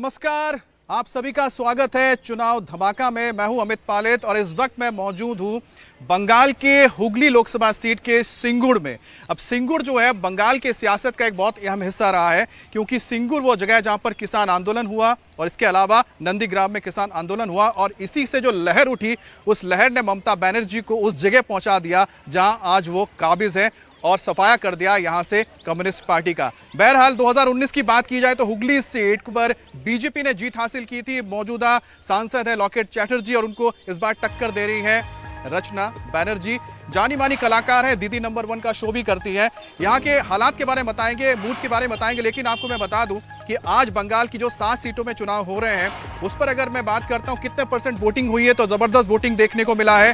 नमस्कार, आप सभी का स्वागत है चुनाव धमाका में। मैं हूं अमित पालेत और इस वक्त मैं मौजूद हूं बंगाल के हुगली लोकसभा सीट के सिंगुर में। अब सिंगुर जो है बंगाल के सियासत का एक बहुत अहम हिस्सा रहा है, क्योंकि सिंगुर वो जगह है जहां पर किसान आंदोलन हुआ और इसके अलावा नंदीग्राम में किसान आंदोलन हुआ और इसी से जो लहर उठी उस लहर ने ममता बनर्जी को उस जगह पहुंचा दिया जहां आज वो काबिज है और सफाया कर दिया यहां से कम्युनिस्ट पार्टी का। बहरहाल 2019 की बात की जाए तो हुगली सीट पर बीजेपी ने जीत हासिल की थी। मौजूदा सांसद है लॉकेट चैटर्जी और उनको इस बार टक्कर दे रही है रचना बनर्जी। जानी मानी कलाकार है, दीदी नंबर 1 का शो भी करती है। यहाँ के हालात के बारे में बताएंगे, मूड के बारे में बताएंगे, लेकिन आपको मैं बता दूं कि आज बंगाल की जो 7 सीटों में चुनाव हो रहे हैं उस पर अगर मैं बात करता हूँ कितने परसेंट वोटिंग हुई है तो जबरदस्त वोटिंग देखने को मिला है।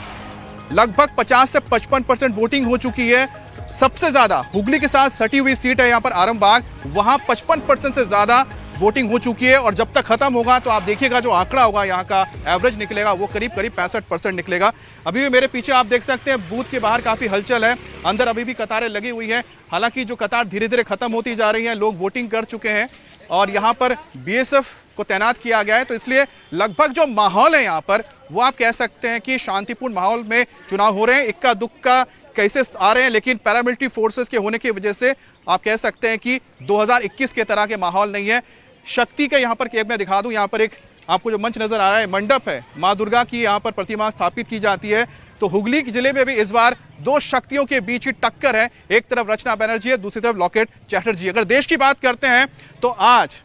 लगभग 50 से 55% वोटिंग हो चुकी है। सबसे ज्यादा हुगली के साथ सटी हुई सीट है यहाँ पर आरामबाग, वहां 55% से ज्यादा वोटिंग हो चुकी है और जब तक खत्म होगा तो आप देखिएगा जो आंकड़ा होगा यहाँ का एवरेज निकलेगा वो करीब 65% निकलेगा। अभी भी मेरे पीछे आप देख सकते हैं बूथ के बाहर काफी हलचल है, अंदर अभी भी कतारें लगी हुई है। हालांकि जो कतार धीरे धीरे खत्म होती जा रही है, लोग वोटिंग कर चुके हैं और यहाँ पर बीएसएफ को तैनात किया गया है, तो इसलिए लगभग जो माहौल है यहाँ पर वो आप कह सकते हैं कि शांतिपूर्ण माहौल में चुनाव हो रहे हैं। इक्का दुक्का केसेस आ रहे हैं, लेकिन पैरामिलिट्री फोर्सेस के होने की वजह से आप कह सकते हैं कि 2021 के तरह के माहौल नहीं है। शक्ति का यहाँ पर केब में दिखा दूं, यहाँ पर एक आपको जो मंच नजर आ रहा है मंडप है, माँ दुर्गा की यहाँ पर प्रतिमा स्थापित की जाती है। तो हुगली जिले में भी इस बार 2 शक्तियों के बीच की टक्कर है, एक तरफ रचना बनर्जी है, दूसरी तरफ लॉकेट चैटर्जी। अगर देश की बात करते हैं तो आज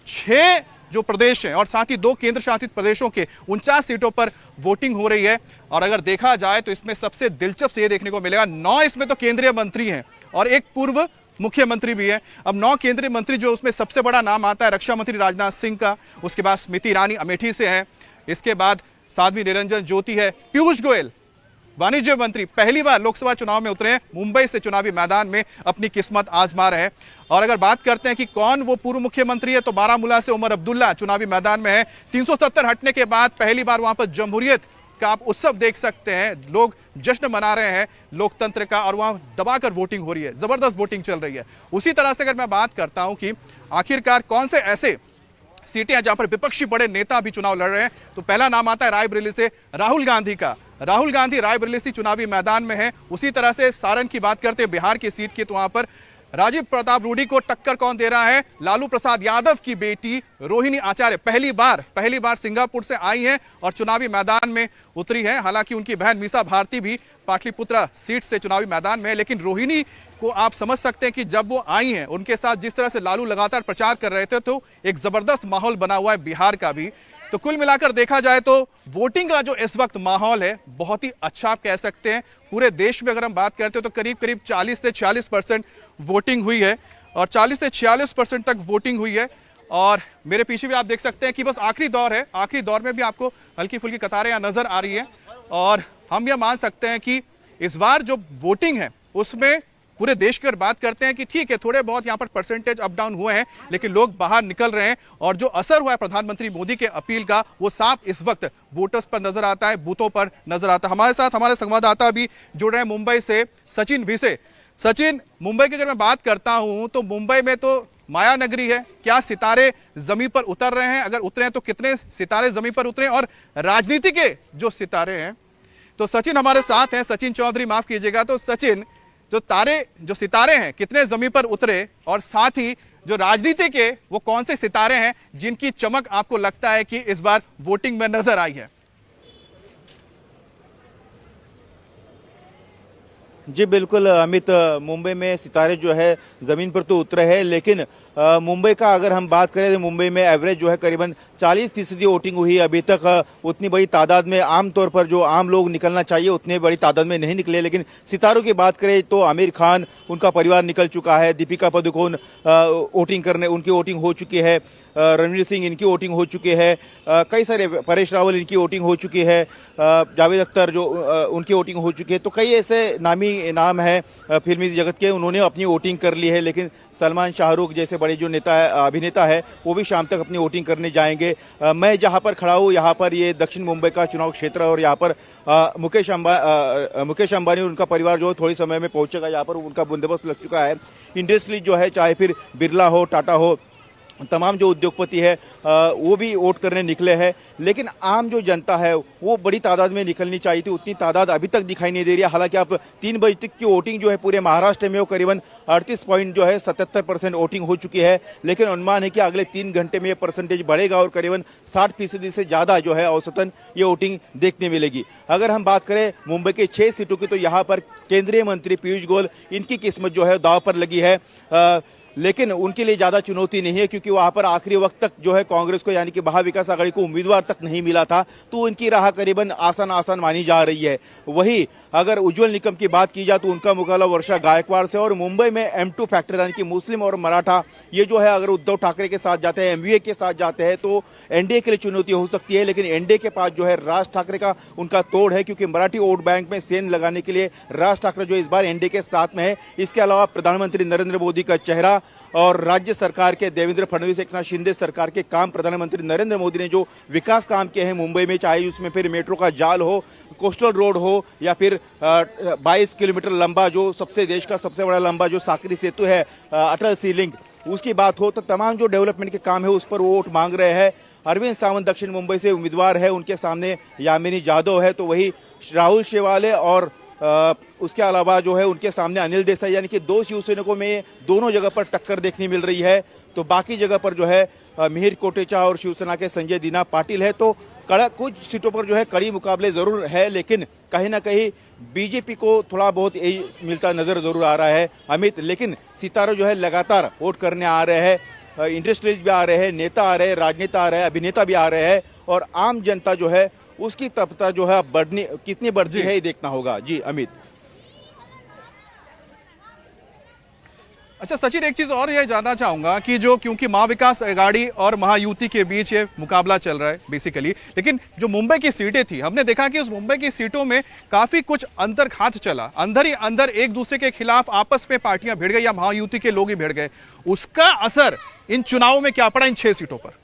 6 जो प्रदेश हैं और साथ ही 2 केंद्र शासित प्रदेशों के 49 सीटों पर वोटिंग हो रही है। और अगर देखा जाए तो इसमें सबसे दिलचस्प ये देखने को मिलेगा 9 इसमें तो केंद्रीय मंत्री हैं और एक पूर्व मुख्यमंत्री भी है। अब 9 केंद्रीय मंत्री जो उसमें सबसे बड़ा नाम आता है रक्षा मंत्री राजनाथ सिंह का, उसके बाद स्मृति ईरानी अमेठी से है, इसके बाद साध्वी निरंजन ज्योति है, पीयूष गोयल वाणिज्य मंत्री पहली बार लोकसभा चुनाव में उतरे हैं, मुंबई से चुनावी मैदान में अपनी किस्मत आजमा रहे हैं। और अगर बात करते हैं कि कौन वो पूर्व मुख्यमंत्री है तो बारामूला से उमर अब्दुल्ला चुनावी मैदान में है। 370 हटने के बाद पहली बार वहां पर जमहूरियत का आप उत्सव देख सकते हैं, लोग जश्न मना रहे हैं लोकतंत्र का और वहां दबाकर वोटिंग हो रही है, जबरदस्त वोटिंग चल रही है। उसी तरह से अगर मैं बात करता हूं कि आखिरकार कौन से ऐसे सीटें हैं जहां पर विपक्षी बड़े नेता भी चुनाव लड़ रहे हैं, तो पहला नाम आता है रायबरेली से राहुल गांधी का। राहुल गांधी रायबरेली से चुनावी मैदान में है। उसी तरह से सारण की बात करते हैं बिहार की सीट की, तो वहां पर राजीव प्रताप रूडी को टक्कर कौन दे रहा है, लालू प्रसाद यादव की बेटी रोहिणी आचार्य पहली बार सिंगापुर से आई हैं और चुनावी मैदान में उतरी है। हालांकि उनकी बहन मीसा भारती भी पाटलिपुत्रा सीट से चुनावी मैदान में है, लेकिन रोहिणी को आप समझ सकते हैं कि जब वो आई हैं उनके साथ जिस तरह से लालू लगातार प्रचार कर रहे थे तो एक जबरदस्त माहौल बना हुआ है बिहार का भी। तो कुल मिलाकर देखा जाए तो वोटिंग का जो इस वक्त माहौल है बहुत ही अच्छा आप कह सकते हैं। पूरे देश में अगर हम बात करते हैं तो करीब 40 से 46% वोटिंग हुई है और 40 से 46% तक वोटिंग हुई है। और मेरे पीछे भी आप देख सकते हैं कि बस आखिरी दौर है, आखिरी दौर में भी आपको हल्की फुल्की कतारें यहाँ नजर आ रही है और हम यह मान सकते हैं कि इस बार जो वोटिंग है उसमें पूरे देश की बात करते हैं कि ठीक है थोड़े बहुत यहाँ पर परसेंटेज अप डाउन हुए हैं, लेकिन लोग बाहर निकल रहे हैं और जो असर हुआ है प्रधानमंत्री मोदी के अपील का वो साफ इस वक्त वोटर्स पर नजर आता है, बूथों पर नजर आता है। हमारे साथ हमारे संवाददाता भी जुड़ रहे हैं मुंबई से, सचिन भी से। सचिन, मुंबई की अगर मैं बात करता हूं तो मुंबई में तो माया नगरी है, क्या सितारे जमीन पर उतर रहे हैं? अगर उतरे हैं तो कितने सितारे जमीन पर उतरे और राजनीति के जो सितारे हैं? तो सचिन हमारे साथ हैं, सचिन चौधरी माफ कीजिएगा। तो सचिन, जो सितारे हैं कितने जमीन पर उतरे और साथ ही जो राजनीति के वो कौन से सितारे हैं जिनकी चमक आपको लगता है कि इस बार वोटिंग में नजर आई है? जी बिल्कुल अमित, मुंबई में सितारे जो है ज़मीन पर तो उतरे हैं, लेकिन मुंबई का अगर हम बात करें तो मुंबई में एवरेज जो है करीबन 40% वोटिंग हुई है अभी तक। उतनी बड़ी तादाद में आमतौर पर जो आम लोग निकलना चाहिए उतनी बड़ी तादाद में नहीं निकले। लेकिन सितारों की बात करें तो आमिर खान, उनका परिवार निकल चुका है, दीपिका पादुकोण वोटिंग करने उनकी वोटिंग हो चुकी है, रणवीर सिंह इनकी वोटिंग हो चुकी है, कई सारे परेश रावल इनकी वोटिंग हो चुकी है, जावेद अख्तर जो उनकी वोटिंग हो चुकी है। तो कई ऐसे नामी नाम है फिल्मी जगत के, उन्होंने अपनी वोटिंग कर ली है। लेकिन सलमान, शाहरुख जैसे बड़े जो नेता है अभिनेता है वो भी शाम तक अपनी वोटिंग करने जाएंगे। मैं जहां पर खड़ा हूं यहाँ पर ये दक्षिण मुंबई का चुनाव क्षेत्र है और यहाँ पर मुकेश अंबानी और उनका परिवार जो थोड़ी समय में पहुंचेगा, यहाँ पर उनका बंदोबस्त लग चुका है। इंडस्ट्री जो है चाहे फिर बिरला हो, टाटा हो, तमाम जो उद्योगपति है वो भी वोट करने निकले हैं, लेकिन आम जो जनता है वो बड़ी तादाद में निकलनी चाहिए थी, उतनी तादाद अभी तक दिखाई नहीं दे रही है। हालांकि आप 3 बजे तक की वोटिंग जो है पूरे महाराष्ट्र में वो करीबन 38.77% वोटिंग हो चुकी है, लेकिन अनुमान है कि अगले 3 घंटे में ये परसेंटेज बढ़ेगा और करीबन 60% से ज़्यादा जो है औसतन ये वोटिंग देखने मिलेगी। अगर हम बात करें मुंबई के 6 सीटों की, तो यहाँ पर केंद्रीय मंत्री पीयूष गोयल, इनकी किस्मत जो है दांव पर लगी है, लेकिन उनके लिए ज्यादा चुनौती नहीं है, क्योंकि वहां पर आखिरी वक्त तक जो है कांग्रेस को यानी कि महाविकास आघाड़ी को उम्मीदवार तक नहीं मिला था, तो उनकी राह करीबन आसान मानी जा रही है। वही अगर उज्जवल निकम की बात की जाए तो उनका मुकाबला वर्षा गायकवाड़ से, और मुंबई में M2 फैक्टर यानी कि मुस्लिम और मराठा, ये जो है अगर उद्धव ठाकरे के साथ जाते हैं, MVA के साथ जाते हैं, तो एनडीए के लिए चुनौती हो सकती है। लेकिन एनडीए के पास जो है राज ठाकरे का उनका तोड़ है, क्योंकि मराठी वोट बैंक में सेंध लगाने के लिए राज ठाकरे जो इस बार एनडीए के साथ में है। इसके अलावा प्रधानमंत्री नरेंद्र मोदी का चेहरा और राज्य सरकार के देवेंद्र फडणवीस, एकनाथ शिंदे सरकार के काम, प्रधानमंत्री नरेंद्र मोदी ने जो विकास काम किए हैं मुंबई में, चाहे उसमें फिर मेट्रो का जाल हो, कोस्टल रोड हो, या फिर 22 किलोमीटर लंबा जो देश का सबसे बड़ा लंबा जो साकरी सेतु है अटल सी लिंक, उसकी बात हो, तो तमाम जो डेवलपमेंट के काम है उस पर वोट मांग रहे हैं। अरविंद सावंत दक्षिण मुंबई से उम्मीदवार है, उनके सामने यामिनी जाधव है, तो वही राहुल शेवाले और उसके अलावा जो है उनके सामने अनिल देसाई, यानी कि 2 शिवसैनिकों में दोनों जगह पर टक्कर देखने मिल रही है। तो बाकी जगह पर जो है मिहिर कोटेचा और शिवसेना के संजय दीना पाटिल है। तो कुछ सीटों पर जो है कड़ी मुकाबले जरूर है, लेकिन कहीं ना कहीं बीजेपी को थोड़ा बहुत मिलता नजर जरूर आ रहा है अमित। लेकिन सितारे जो है लगातार वोट करने आ रहे हैं, इंडस्ट्रियलिस्ट भी आ रहे हैं, नेता आ रहे हैं, राजनेता आ रहे हैं, अभिनेता भी आ रहे हैं, और आम जनता जो है उसकी तपता जो है कितनी बढ़ती है ये देखना होगा। जी अमित। अच्छा सचिन, एक चीज और ये जानना चाहूंगा कि जो क्योंकि महाविकास आघाड़ी और महायुति के बीच ये मुकाबला चल रहा है बेसिकली, लेकिन जो मुंबई की सीटें थी, हमने देखा कि उस मुंबई की सीटों में काफी कुछ अंतर्घात चला, अंदर ही अंदर एक दूसरे के खिलाफ आपस में पार्टियां भिड़ गई या महायुति के लोग ही भिड़ गए। उसका असर इन चुनावों में क्या पड़ा इन 6 सीटों पर?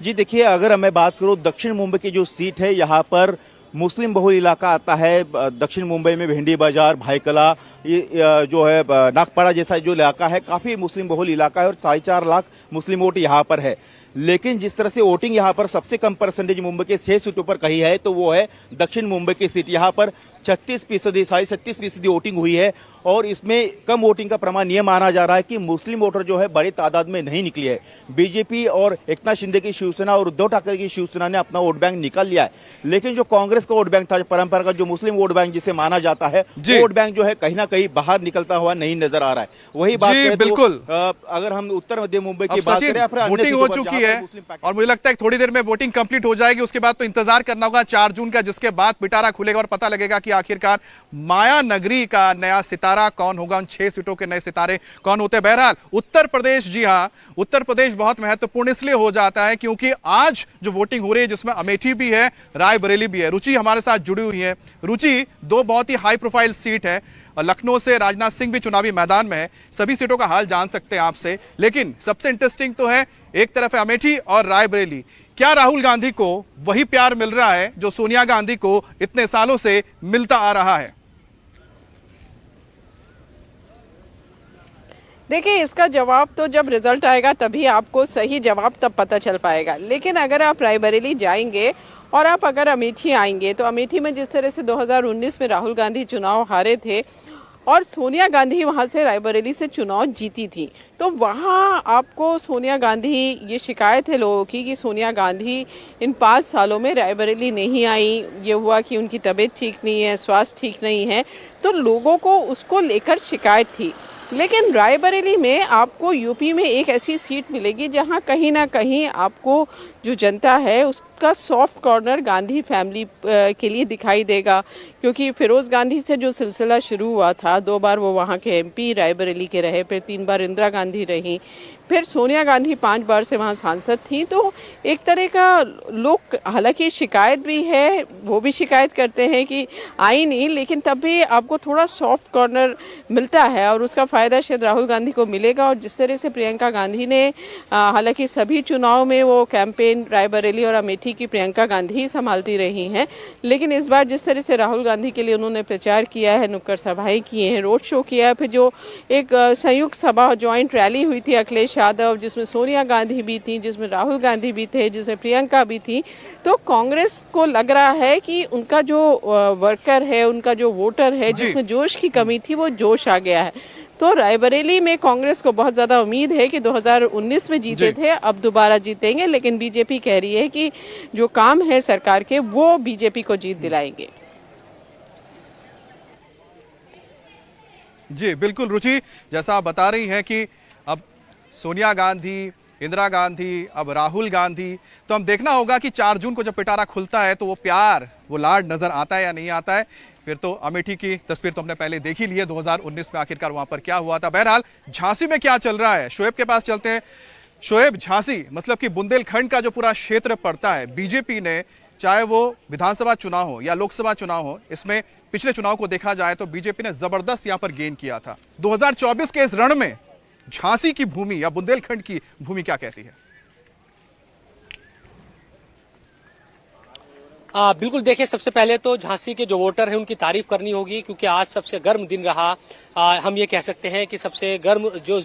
जी देखिए, अगर मैं बात करूं दक्षिण मुंबई की जो सीट है, यहाँ पर मुस्लिम बहुल इलाका आता है। दक्षिण मुंबई में भेंडी बाजार, भाईकला, ये जो है नागपाड़ा जैसा जो इलाका है, काफी मुस्लिम बहुल इलाका है और 4.5 लाख मुस्लिम वोट यहाँ पर है। लेकिन जिस तरह से वोटिंग यहाँ पर सबसे कम परसेंटेज मुंबई के 6 सीटों पर कही है, तो वो है दक्षिण मुंबई की सीट। यहाँ पर 36%, 36% वोटिंग हुई है, और इसमें कम वोटिंग का प्रमाण यह माना जा रहा है कि मुस्लिम वोटर जो है बड़ी तादाद में नहीं निकली है। बीजेपी और एकनाथ शिंदे की शिवसेना और उद्धव ठाकरे की शिवसेना ने अपना वोट बैंक निकाल लिया है, लेकिन जो कांग्रेस का वोट बैंक था, परंपरा का जो मुस्लिम वोट बैंक जिसे माना जाता है, वोट बैंक जो है कहीं ना कहीं बाहर निकलता हुआ नहीं नजर आ रहा है। वही बात बिल्कुल। अगर हम उत्तर मध्य मुंबई की बात करें, वोटिंग हो चुकी है और मुझे लगता है थोड़ी देर में वोटिंग कंप्लीट हो जाएगी। उसके बाद तो इंतजार करना होगा 4 जून का, जिसके बाद पिटारा खुलेगा और पता लगेगा कि आखिरकार माया नगरी का नया सितारा कौन होगा, उन 6 सीटों के नए सितारे कौन होते हैं। बहरहाल उत्तर प्रदेश, जी हां, उत्तर प्रदेश बहुत महत्वपूर्ण इसलिए हो जाता है क्योंकि आज जो वोटिंग हो रही है, जिसमें अमेठी भी है, रायबरेली भी है। रुचि हमारे साथ जुड़ी हुई है। रुचि, 2 बहुत ही हाई प्रोफाइल सीट है, लखनऊ से राजनाथ सिंह भी चुनावी मैदान में है। सभी सीटों का हाल जान सकते हैं आपसे, लेकिन सबसे इंटरेस्टिंग तो है, एक तरफ है अमेठी और रायबरेली। क्या राहुल गांधी को वही प्यार मिल रहा है जो सोनिया गांधी को इतने सालों से मिलता आ रहा है? देखिए, इसका जवाब तो जब रिजल्ट आएगा तभी आपको सही जवाब तब पता चल पाएगा। लेकिन अगर आप रायबरेली जाएंगे और आप अगर अमेठी आएंगे, तो अमेठी में जिस तरह से 2019 में राहुल गांधी चुनाव हारे थे और सोनिया गांधी वहां से रायबरेली से चुनाव जीती थी, तो वहां आपको सोनिया गांधी, ये शिकायत है लोगों की कि सोनिया गांधी इन 5 सालों में रायबरेली नहीं आई। ये हुआ कि उनकी तबीयत ठीक नहीं है, स्वास्थ्य ठीक नहीं है, तो लोगों को उसको लेकर शिकायत थी। लेकिन रायबरेली में आपको यूपी में एक ऐसी सीट मिलेगी जहां कहीं ना कहीं आपको जो जनता है उसका सॉफ्ट कॉर्नर गांधी फैमिली के लिए दिखाई देगा, क्योंकि फिरोज गांधी से जो सिलसिला शुरू हुआ था, 2 बार वो वहाँ के एमपी रायबरेली के रहे, फिर 3 बार इंदिरा गांधी रही, फिर सोनिया गांधी 5 बार से वहाँ सांसद थी। तो एक तरह का लोग, हालांकि शिकायत भी है, वो भी शिकायत करते हैं कि आई नहीं, लेकिन तब भी आपको थोड़ा सॉफ्ट कॉर्नर मिलता है और उसका फ़ायदा शायद राहुल गांधी को मिलेगा। और जिस तरह से प्रियंका गांधी ने, हालांकि सभी चुनाव में वो कैंपेन रायबरेली और अमेठी की प्रियंका गांधी ही संभालती रही हैं, लेकिन इस बार जिस तरह से राहुल गांधी के लिए उन्होंने प्रचार किया है, नुक्कड़ सभाएं किए हैं, रोड शो किया है, फिर जो एक संयुक्त सभा जॉइंट रैली हुई थी अखिलेश यादव, जिसमें सोनिया गांधी भी थी, जिसमें राहुल गांधी भी थे, जिसमें प्रियंका भी थी, तो कांग्रेस को लग रहा है कि उनका जो वर्कर है, उनका जो वोटर है, जिसमें जोश की कमी थी वो जोश आ गया है। तो रायबरेली में कांग्रेस को बहुत ज्यादा उम्मीद है कि 2019 में जीते थे, अब दोबारा जीतेंगे, लेकिन बीजेपी कह रही है कि जो काम है सरकार के वो बीजेपी को जीत दिलाएंगे। जी बिल्कुल रुचि, जैसा आप बता रही हैं कि अब सोनिया गांधी, इंदिरा गांधी, अब राहुल गांधी, तो हम देखना होगा कि 4 जून को जब पिटारा खुलता है तो वो प्यार, वो लाड नजर आता है या नहीं आता है। फिर तो अमेठी की तस्वीर तो हमने पहले देख ही ली है, 2019 में आखिरकार वहां पर क्या हुआ था। बहरहाल झांसी में क्या चल रहा है, शोएब के पास चलते हैं। शोएब, झांसी मतलब कि बुंदेलखंड का जो पूरा क्षेत्र पड़ता है, बीजेपी ने चाहे वो विधानसभा चुनाव हो या लोकसभा चुनाव हो, इसमें पिछले चुनाव को देखा जाए तो बीजेपी ने जबरदस्त यहां पर गेन किया था। 2024 के इस रण में झांसी की भूमि या बुंदेलखंड की भूमि क्या कहती है? बिल्कुल, देखिए, सबसे पहले तो झांसी के जो वोटर हैं उनकी तारीफ करनी होगी, क्योंकि आज सबसे गर्म दिन रहा। हम ये कह सकते हैं कि सबसे गर्म जो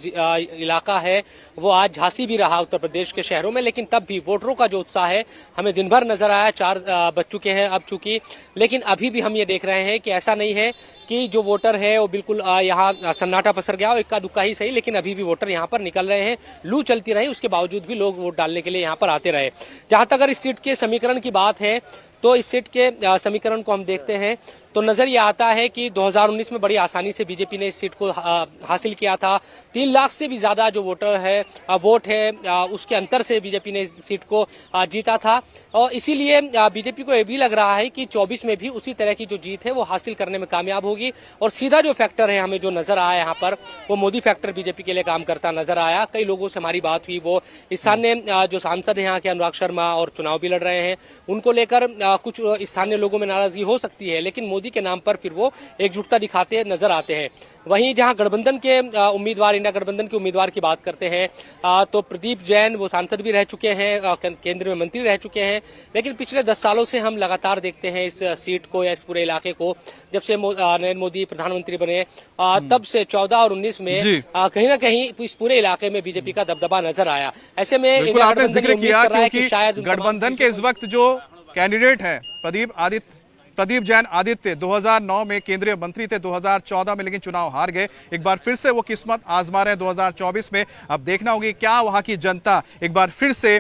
इलाका है वो आज झांसी भी रहा उत्तर प्रदेश के शहरों में, लेकिन तब भी वोटरों का जो उत्साह है हमें दिन भर नजर आया। 4 बज चुके हैं अब चूंकि, लेकिन अभी भी हम ये देख रहे हैं कि ऐसा नहीं है कि जो वोटर है वो बिल्कुल यहाँ सन्नाटा पसर गया हो, इक्का दुक्का ही सही, लेकिन अभी भी वोटर यहाँ पर निकल रहे हैं। लू चलती रही, उसके बावजूद भी लोग वोट डालने के लिए यहाँ पर आते रहे। जहां तक अगर इस सीट के समीकरण की बात है तो इस सीट के समीकरण को हम देखते हैं तो नजर ये आता है कि 2019 में बड़ी आसानी से बीजेपी ने इस सीट को हासिल किया था। 3 लाख से भी ज्यादा जो वोट है उसके अंतर से बीजेपी ने इस सीट को जीता था, और इसीलिए बीजेपी को यह भी लग रहा है कि 24 में भी उसी तरह की जो जीत है वो हासिल करने में कामयाब होगी। और सीधा जो फैक्टर है हमें जो नजर आया यहाँ पर, वो मोदी फैक्टर बीजेपी के लिए काम करता नजर आया। कई लोगों से हमारी बात हुई, वो स्थानीय जो सांसद है यहाँ के अनुराग शर्मा और चुनाव भी लड़ रहे हैं, उनको लेकर कुछ स्थानीय लोगों में नाराजगी हो सकती है, लेकिन मोदी के नाम पर फिर वो एकजुटता दिखाते नजर आते हैं। वहीं जहां गठबंधन के उम्मीदवार, इंडिया गठबंधन के उम्मीदवार की बात करते हैं तो प्रदीप जैन, वो सांसद भी रह चुके हैं, केंद्र में मंत्री रह चुके हैं, लेकिन पिछले 10 सालों से हम लगातार देखते हैं इस सीट को या इस पूरे इलाके को, जब से नरेंद्र मोदी प्रधानमंत्री बने तब से 14 और 19 में कहीं ना कहीं इस पूरे इलाके में बीजेपी का दबदबा नजर आया। ऐसे में इंडिया गठबंधन किया कि शायद गठबंधन के इस वक्त जो कैंडिडेट है प्रदीप जैन आदित्य 2009 में केंद्रीय मंत्री थे, 2014 में लेकिन चुनाव हार गए। एक बार फिर से वो किस्मत आजमा रहे हैं 2024 में। अब देखना होगी क्या वहां की जनता एक बार फिर से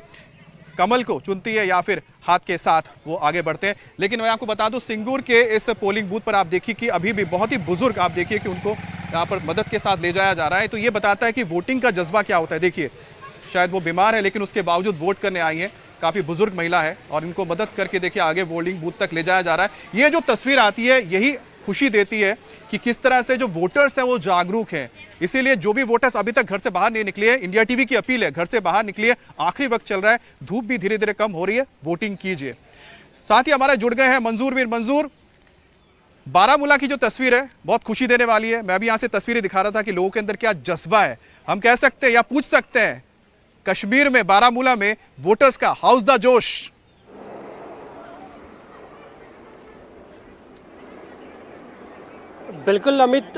कमल को चुनती है या फिर हाथ के साथ वो आगे बढ़ते हैं। लेकिन मैं आपको बता दूं, सिंगूर के इस पोलिंग बूथ पर आप देखिए कि अभी भी बहुत ही बुजुर्ग, आप देखिए कि उनको यहाँ पर मदद के साथ ले जाया जा रहा है। तो ये बताता है कि वोटिंग का जज्बा क्या होता है। देखिए, शायद वो बीमार है लेकिन उसके बावजूद वोट करने आई है, काफी बुजुर्ग महिला है, और इनको मदद करके देखिए आगे वोटिंग बूथ तक ले जाया जा रहा है। ये जो तस्वीर आती है यही खुशी देती है कि किस तरह से जो वोटर्स हैं वो जागरूक हैं। इसीलिए जो भी वोटर्स अभी तक घर से बाहर नहीं निकले हैं, इंडिया टीवी की अपील है, घर से बाहर निकलिए, आखिरी वक्त चल रहा है, धूप भी धीरे धीरे कम हो रही है, वोटिंग कीजिए। साथ ही हमारे जुड़ गए हैं मंजूर। बारामूला की जो तस्वीर है बहुत खुशी देने वाली है। मैं भी यहां से तस्वीरें दिखा रहा था कि लोगों के अंदर क्या जज्बा है। हम कह सकते हैं या पूछ सकते हैं, कश्मीर में बारामूला में वोटर्स का हाउस द जोश। बिल्कुल अमित,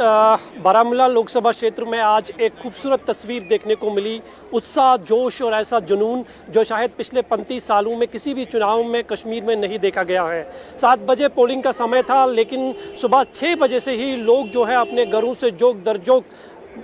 बारामूला लोकसभा क्षेत्र में आज एक खूबसूरत तस्वीर देखने को मिली। उत्साह, जोश और ऐसा जुनून जो शायद पिछले 35 सालों में किसी भी चुनाव में कश्मीर में नहीं देखा गया है। 7 बजे पोलिंग का समय था, लेकिन सुबह 6 बजे से ही लोग जो है अपने घरों से जोक दर जोक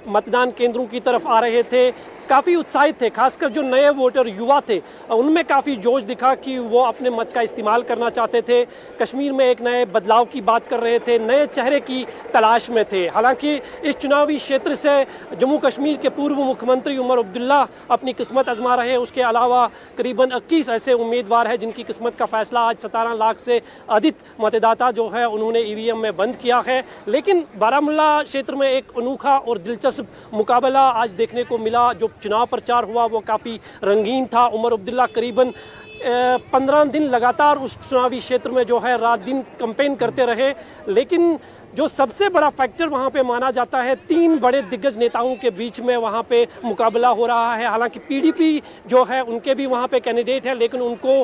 मतदान केंद्रों की तरफ आ रहे थे। काफ़ी उत्साहित थे, खासकर जो नए वोटर युवा थे उनमें काफ़ी जोश दिखा कि वो अपने मत का इस्तेमाल करना चाहते थे। कश्मीर में एक नए बदलाव की बात कर रहे थे, नए चेहरे की तलाश में थे। हालांकि इस चुनावी क्षेत्र से जम्मू कश्मीर के पूर्व मुख्यमंत्री उमर अब्दुल्ला अपनी किस्मत आजमा रहे हैं। उसके अलावा करीबन 21 ऐसे उम्मीदवार हैं जिनकी किस्मत का फैसला आज 17 लाख से अधिक मतदाता जो है उन्होंने EVM में बंद किया है। लेकिन बारामूला क्षेत्र में एक अनोखा और दिलचस्प मुकाबला आज देखने को मिला। जो चुनाव प्रचार हुआ वो काफ़ी रंगीन था। उमर अब्दुल्ला करीबन 15 दिन लगातार उस चुनावी क्षेत्र में जो है रात दिन कैंपेन करते रहे, लेकिन जो सबसे बड़ा फैक्टर वहां पे माना जाता है, 3 बड़े दिग्गज नेताओं के बीच में वहां पे मुकाबला हो रहा है। हालांकि पीडीपी जो है उनके भी वहां पे कैंडिडेट है, लेकिन उनको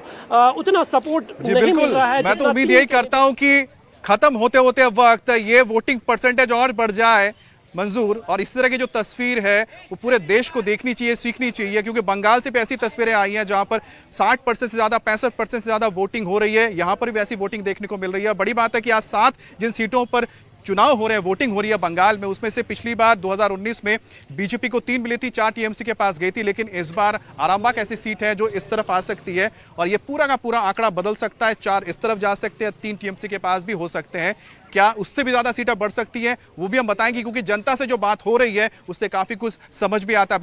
उतना सपोर्ट नहीं मिल रहा है। मैं तो उम्मीद यही करता हूं कि खत्म होते होते वक्त ये वोटिंग परसेंटेज और बढ़ जाए मंजूर, और इस तरह की जो तस्वीर है वो पूरे देश को देखनी चाहिए, सीखनी चाहिए, क्योंकि बंगाल से भी ऐसी तस्वीरें आई हैं जहां पर 60% से ज्यादा 65% से ज्यादा वोटिंग हो रही है। यहां पर भी ऐसी वोटिंग देखने को मिल रही है। बड़ी बात है कि आज 7 जिन सीटों पर चुनाव हो रहे हैं, वोटिंग हो रही है बंगाल में, उसमें से पिछली बार 2019 में बीजेपी को 3 मिली थी, 4 टीएमसी के पास गई थी, लेकिन इस बार आरामबाग ऐसी सीट है जो इस तरफ आ सकती है और ये पूरा का पूरा आंकड़ा बदल सकता है। 4 इस तरफ जा सकते हैं, 3 टीएमसी के पास भी हो सकते हैं। क्या उससे भी ज्यादा सीटें बढ़ सकती हैं, वो भी हम बताएंगे, क्योंकि जनता से जो बात हो रही है उससे काफी कुछ समझ भी आता है।